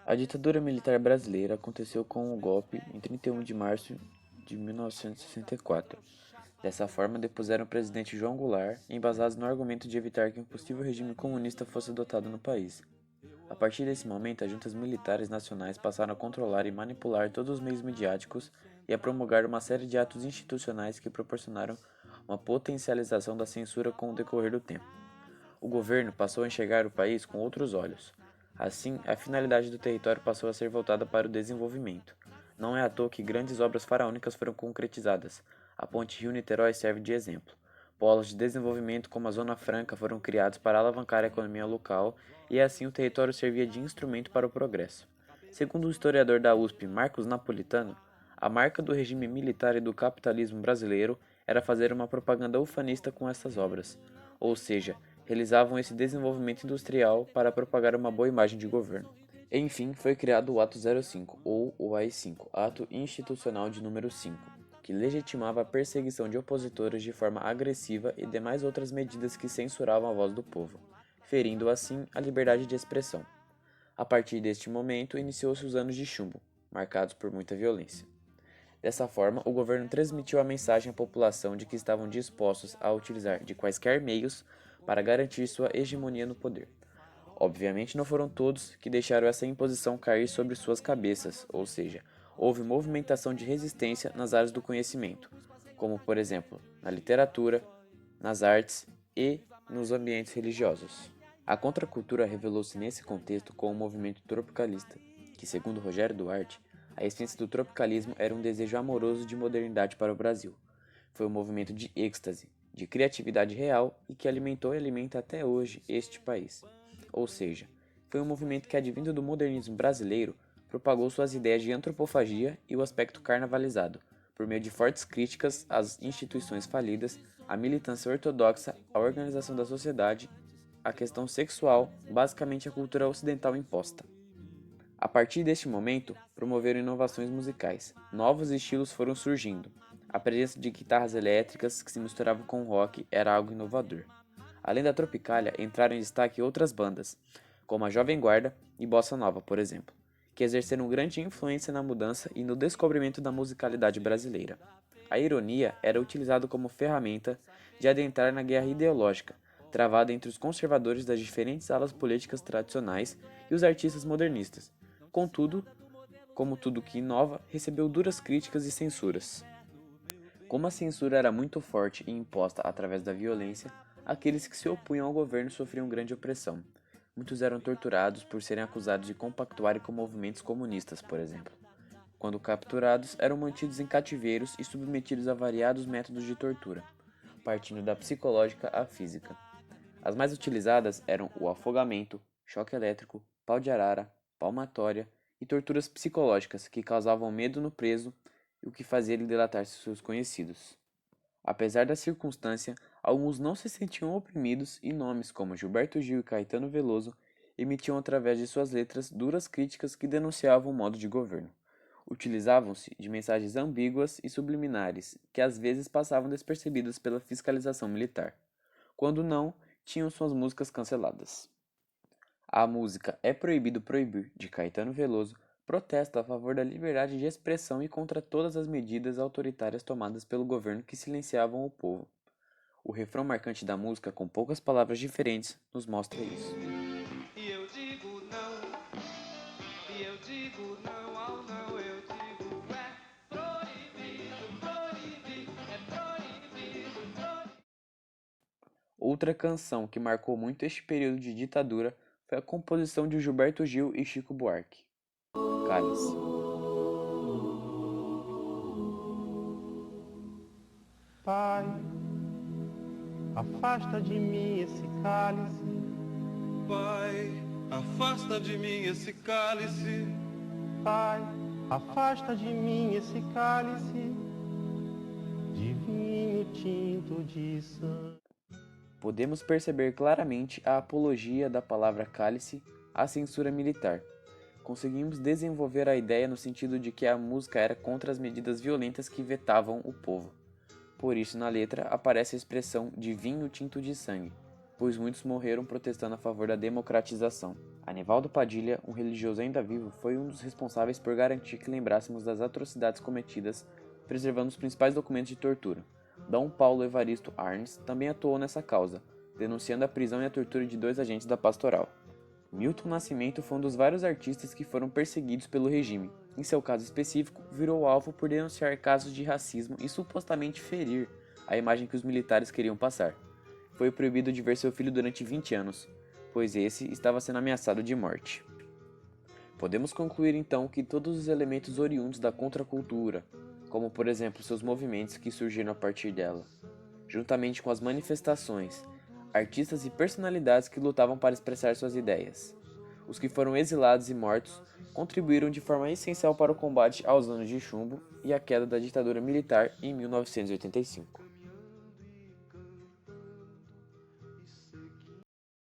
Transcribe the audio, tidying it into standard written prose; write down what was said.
A ditadura militar brasileira aconteceu com o golpe em 31 de março de 1964. Dessa forma, depuseram o presidente João Goulart, embasados no argumento de evitar que um possível regime comunista fosse adotado no país. A partir desse momento, as juntas militares nacionais passaram a controlar e manipular todos os meios midiáticos e a promulgar uma série de atos institucionais que proporcionaram uma potencialização da censura com o decorrer do tempo. O governo passou a enxergar o país com outros olhos. Assim, a finalidade do território passou a ser voltada para o desenvolvimento. Não é à toa que grandes obras faraônicas foram concretizadas. A ponte Rio-Niterói serve de exemplo. Polos de desenvolvimento como a Zona Franca foram criados para alavancar a economia local e assim o território servia de instrumento para o progresso. Segundo o historiador da USP, Marcos Napolitano, a marca do regime militar e do capitalismo brasileiro era fazer uma propaganda ufanista com essas obras, ou seja, realizavam esse desenvolvimento industrial para propagar uma boa imagem de governo. Enfim, foi criado o Ato 05, ou o AI-5, Ato Institucional de número 5, que legitimava a perseguição de opositores de forma agressiva e demais outras medidas que censuravam a voz do povo, ferindo assim a liberdade de expressão. A partir deste momento, iniciou-se os anos de chumbo, marcados por muita violência. Dessa forma, o governo transmitiu a mensagem à população de que estavam dispostos a utilizar de quaisquer meios para garantir sua hegemonia no poder. Obviamente, não foram todos que deixaram essa imposição cair sobre suas cabeças, ou seja, houve movimentação de resistência nas áreas do conhecimento, como, por exemplo, na literatura, nas artes e nos ambientes religiosos. A contracultura revelou-se nesse contexto com o movimento tropicalista, que, segundo Rogério Duarte, a essência do tropicalismo era um desejo amoroso de modernidade para o Brasil. Foi um movimento de êxtase, de criatividade real e que alimentou e alimenta até hoje este país. Ou seja, foi um movimento que, advindo do modernismo brasileiro, propagou suas ideias de antropofagia e o aspecto carnavalizado, por meio de fortes críticas às instituições falidas, à militância ortodoxa, à organização da sociedade, à questão sexual, basicamente a cultura ocidental imposta. A partir deste momento, promoveram inovações musicais. Novos estilos foram surgindo. A presença de guitarras elétricas que se misturavam com rock era algo inovador. Além da Tropicália, entraram em destaque outras bandas, como a Jovem Guarda e Bossa Nova, por exemplo, que exerceram grande influência na mudança e no descobrimento da musicalidade brasileira. A ironia era utilizada como ferramenta de adentrar na guerra ideológica, travada entre os conservadores das diferentes alas políticas tradicionais e os artistas modernistas. Contudo, como tudo que inova, recebeu duras críticas e censuras. Como a censura era muito forte e imposta através da violência, aqueles que se opunham ao governo sofriam grande opressão. Muitos eram torturados por serem acusados de compactuarem com movimentos comunistas, por exemplo. Quando capturados, eram mantidos em cativeiros e submetidos a variados métodos de tortura, partindo da psicológica à física. As mais utilizadas eram o afogamento, choque elétrico, pau de arara, palmatória e torturas psicológicas que causavam medo no preso e o que fazia ele delatar seus conhecidos. Apesar da circunstância, alguns não se sentiam oprimidos e nomes como Gilberto Gil e Caetano Veloso emitiam através de suas letras duras críticas que denunciavam o modo de governo. Utilizavam-se de mensagens ambíguas e subliminares que às vezes passavam despercebidas pela fiscalização militar. Quando não, tinham suas músicas canceladas. A música É Proibido Proibir, de Caetano Veloso, protesta a favor da liberdade de expressão e contra todas as medidas autoritárias tomadas pelo governo que silenciavam o povo. O refrão marcante da música, com poucas palavras diferentes, nos mostra isso. E eu digo não, e eu digo não ao não, eu digo é proibido, proibir, é proibido, proibido. Outra canção que marcou muito este período de ditadura foi a composição de Gilberto Gil e Chico Buarque, Cálice. Pai, afasta de mim esse cálice. Pai, afasta de mim esse cálice. Pai, afasta de mim esse cálice de vinho tinto de sangue. Podemos perceber claramente a apologia da palavra cálice à censura militar. Conseguimos desenvolver a ideia no sentido de que a música era contra as medidas violentas que vetavam o povo. Por isso, na letra, aparece a expressão de vinho tinto de sangue, pois muitos morreram protestando a favor da democratização. Anivaldo Padilha, um religioso ainda vivo, foi um dos responsáveis por garantir que lembrássemos das atrocidades cometidas, preservando os principais documentos de tortura. Dom Paulo Evaristo Arnes também atuou nessa causa, denunciando a prisão e a tortura de 2 agentes da pastoral. Milton Nascimento foi um dos vários artistas que foram perseguidos pelo regime. Em seu caso específico, virou alvo por denunciar casos de racismo e supostamente ferir a imagem que os militares queriam passar. Foi proibido de ver seu filho durante 20 anos, pois esse estava sendo ameaçado de morte. Podemos concluir então que todos os elementos oriundos da contracultura, como por exemplo seus movimentos que surgiram a partir dela, juntamente com as manifestações, artistas e personalidades que lutavam para expressar suas ideias. Os que foram exilados e mortos contribuíram de forma essencial para o combate aos anos de chumbo e a queda da ditadura militar em 1985.